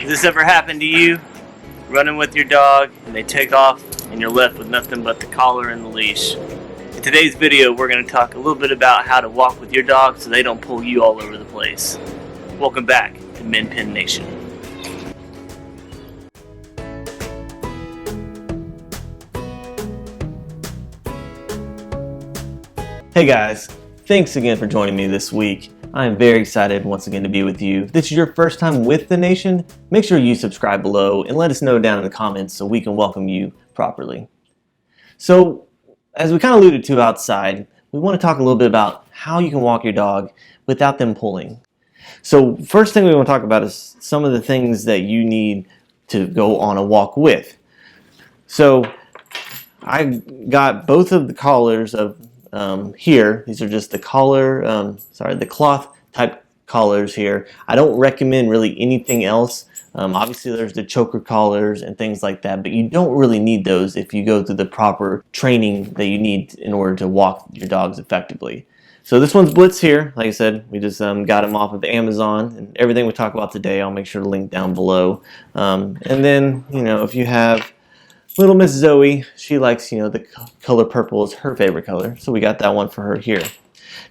this ever happened to you? Running with your dog and they take off and you're left with nothing but the collar and the leash. In today's video, we're going to talk a little bit about how to walk with your dog so they don't pull you all over the place. Welcome back to Min Pin Nation. Hey guys, thanks again for joining me this week. I'm very excited once again to be with you. If this is your first time with the nation, make sure you subscribe below and let us know down in the comments so we can welcome you properly. So, as we kind of alluded to outside, we want to talk a little bit about how you can walk your dog without them pulling. So, first thing we want to talk about is some of the things that you need to go on a walk with. So, I got both of the collars of here. These are just the collar, the cloth type collars here. I don't recommend really anything else. Obviously there's the choker collars and things like that, but you don't really need those if you go through the proper training that you need in order to walk your dogs effectively. So this one's Blitz here. Like I said, we just got them off of Amazon, and everything we talk about today I'll make sure to link down below. And then, if you have little Miss Zoe, she likes, the color purple is her favorite color, so we got that one for her here.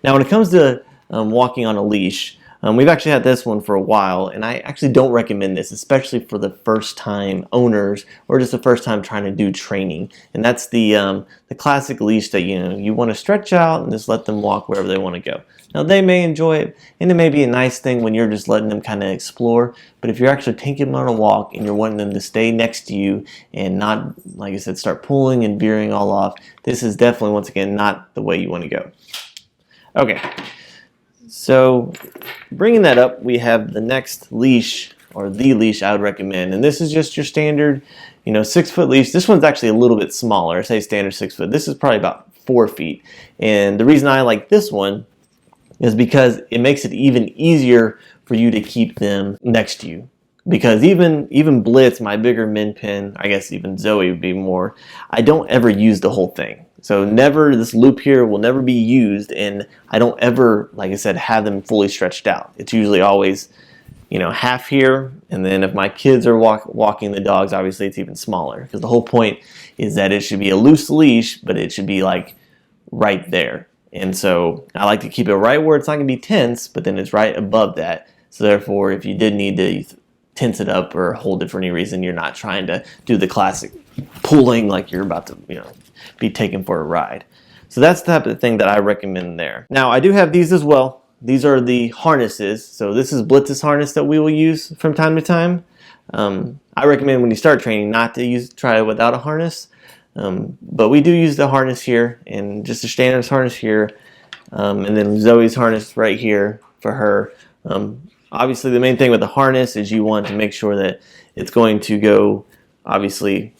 Now when it comes to walking on a leash, we've actually had this one for a while, and I actually don't recommend this, especially for the first time owners or just the first time trying to do training. And that's the classic leash that you want to stretch out and just let them walk wherever they want to go. Now they may enjoy it, and it may be a nice thing when you're just letting them kind of explore, but if you're actually taking them on a walk and you're wanting them to stay next to you and not, like I said, start pulling and veering all off, this is definitely, once again, not the way you want to go. Okay, so bringing that up, we have the next leash, or the leash I would recommend, and this is just your standard 6-foot leash. This one's actually a little bit smaller. I say standard 6 foot. This is probably about 4 feet, and the reason I like this one is because it makes it even easier for you to keep them next to you. Because even Blitz, my bigger Min Pin, I guess even Zoe would be more, I don't ever use the whole thing. So never, this loop here will never be used, and I don't ever, like I said, have them fully stretched out. It's usually always, half here, and then if my kids are walking the dogs, obviously it's even smaller. Because the whole point is that it should be a loose leash, but it should be like right there. And so I like to keep it right where it's not going to be tense, but then it's right above that. So therefore, if you did need to tense it up or hold it for any reason, you're not trying to do the classic pulling like you're about to be taken for a ride. So that's the type of thing that I recommend there. Now I do have these as well. These are the harnesses. So this is Blitz's harness that we will use from time to time. I recommend when you start training not to try it without a harness. But we do use the harness here, and just a standard harness here, and then Zoe's harness right here for her. Obviously the main thing with the harness is you want to make sure that it's going to go, obviously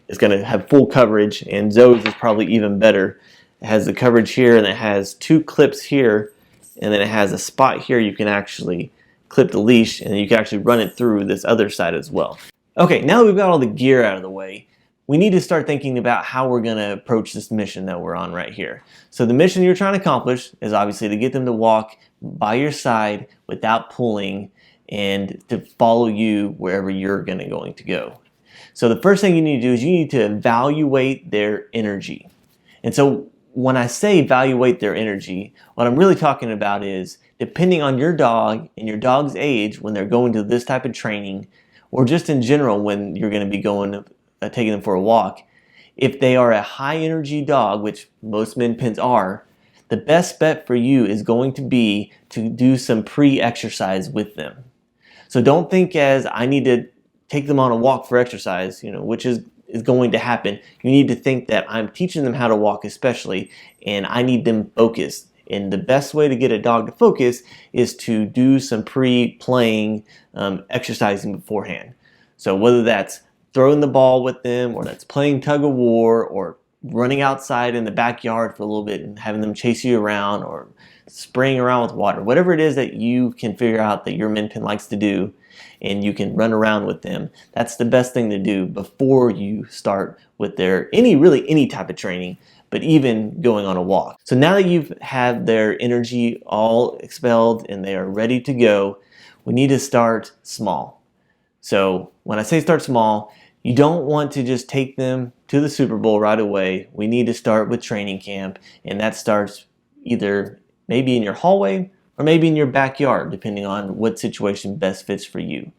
it's going to have full coverage, and Zoe's is probably even better. It has the coverage here, and it has 2 clips here, and then it has a spot here you can actually clip the leash, and you can actually run it through this other side as well. Okay, now that we've got all the gear out of the way, we need to start thinking about how we're going to approach this mission that we're on right here. So the mission you're trying to accomplish is obviously to get them to walk by your side without pulling and to follow you wherever you're going to go. So the first thing you need to do is you need to evaluate their energy. And so when I say evaluate their energy, what I'm really talking about is depending on your dog and your dog's age when they're going to this type of training, or just in general when you're going to be taking them for a walk, if they are a high energy dog, which most Min Pins are, the best bet for you is going to be to do some pre-exercise with them. So don't think as I need to take them on a walk for exercise, which is going to happen. You need to think that I'm teaching them how to walk especially, and I need them focused. And the best way to get a dog to focus is to do some pre-playing exercising beforehand. So whether that's throwing the ball with them, or that's playing tug of war, or running outside in the backyard for a little bit and having them chase you around, or spraying around with water, whatever it is that you can figure out that your Min Pin likes to do and you can run around with them, that's the best thing to do before you start with their any type of training, but even going on a walk. So now that you've had their energy all expelled and they are ready to go, we need to start small. So when I say start small, you don't want to just take them to the Super Bowl right away. We need to start with training camp, and that starts either maybe in your hallway or maybe in your backyard, depending on what situation best fits for you.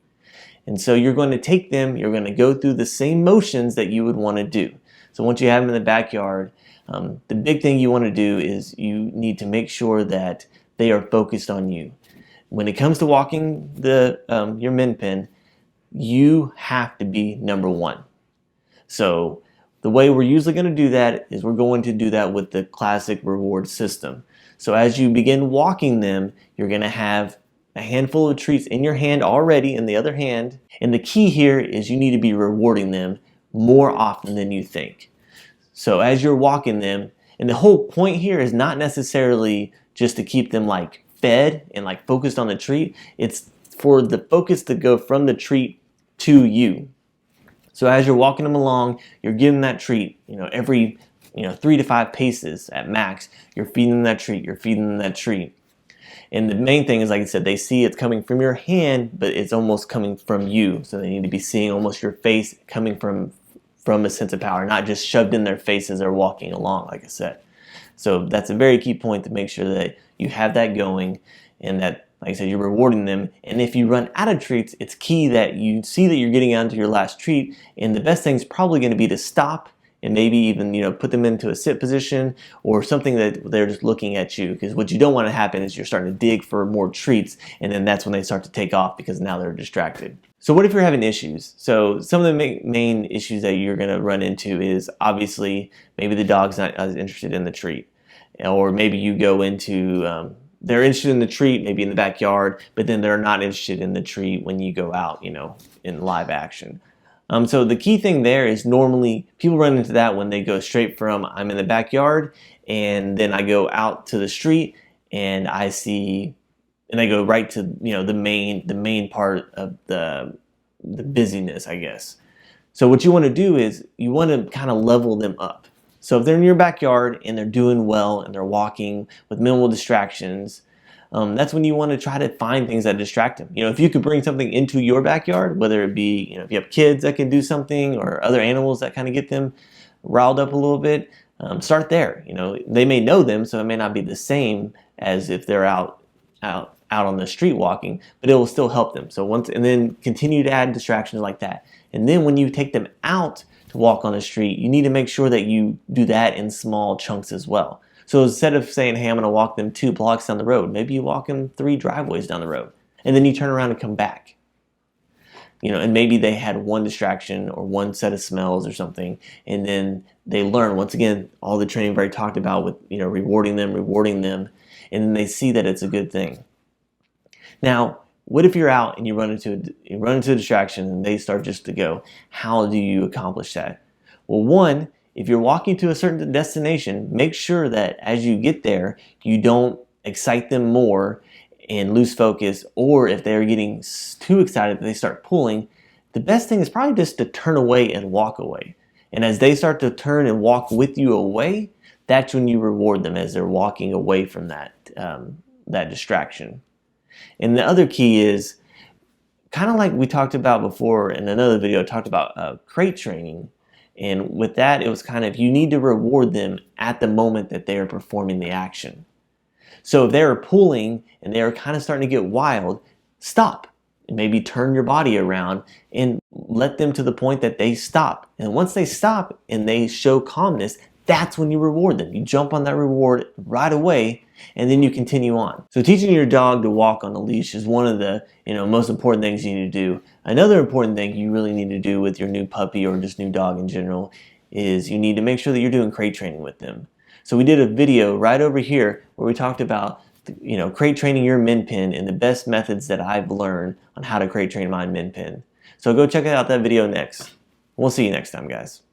And so you're going to take them, you're going to go through the same motions that you would want to do. So once you have them in the backyard, the big thing you want to do is you need to make sure that they are focused on you. When it comes to walking your min pin, you have to be number one. So the way we're usually going to do that is we're going to do that with the classic reward system. So as you begin walking them, you're going to have a handful of treats in your hand already in the other hand. And the key here is you need to be rewarding them more often than you think. So as you're walking them, and the whole point here is not necessarily just to keep them like fed and like focused on the treat. It's for the focus to go from the treat to you. So as you're walking them along, you're giving that treat, every 3 to 5 paces at max, you're feeding them that treat, you're feeding them that treat. And the main thing is, like I said, they see it's coming from your hand, but it's almost coming from you. So they need to be seeing almost your face coming from a sense of power, not just shoved in their face as they're walking along, like I said. So that's a very key point to make sure that you have that going and that, like I said, you're rewarding them. And if you run out of treats, it's key that you see that you're getting onto your last treat. And the best thing is probably going to be to stop and maybe even put them into a sit position or something that they're just looking at you. Because what you don't want to happen is you're starting to dig for more treats, and then that's when they start to take off because now they're distracted. So what if you're having issues? So some of the main issues that you're going to run into is obviously maybe the dog's not as interested in the treat, or maybe you go into they're interested in the treat, maybe in the backyard, but then they're not interested in the treat when you go out, in live action. So the key thing there is normally people run into that when they go straight from I'm in the backyard and then I go out to the street and I go right to the main part of the busyness, I guess. So what you want to do is you want to kind of level them up. So if they're in your backyard and they're doing well and they're walking with minimal distractions, that's when you want to try to find things that distract them. If you could bring something into your backyard, whether it be, if you have kids that can do something or other animals that kind of get them riled up a little bit, start there. They may know them, so it may not be the same as if they're out on the street walking, but it will still help them. So and then continue to add distractions like that. And then when you take them out to walk on the street, you need to make sure that you do that in small chunks as well. So instead of saying, hey, I'm going to walk them 2 blocks down the road, maybe you walk them 3 driveways down the road, and then you turn around and come back. And maybe they had one distraction or one set of smells or something, and then they learn, once again, all the training we've already talked about with, rewarding them, and then they see that it's a good thing. Now, what if you're out and you run into a distraction and they start just to go? How do you accomplish that? Well, one, if you're walking to a certain destination, make sure that as you get there, you don't excite them more and lose focus, or if they're getting too excited that they start pulling, the best thing is probably just to turn away and walk away. And as they start to turn and walk with you away, that's when you reward them as they're walking away from that distraction. And the other key is kind of like we talked about before in another video, I talked about crate training. And with that, it was kind of, you need to reward them at the moment that they are performing the action. So if they're pulling and they're kind of starting to get wild, stop. And maybe turn your body around and let them to the point that they stop. And once they stop and they show calmness, that's when you reward them. You jump on that reward right away, and then you continue on. So teaching your dog to walk on a leash is one of the most important things you need to do. Another important thing you really need to do with your new puppy or just new dog in general is you need to make sure that you're doing crate training with them. So we did a video right over here where we talked about crate training your min pin and the best methods that I've learned on how to crate train my min pin. So go check out that video next. We'll see you next time, guys.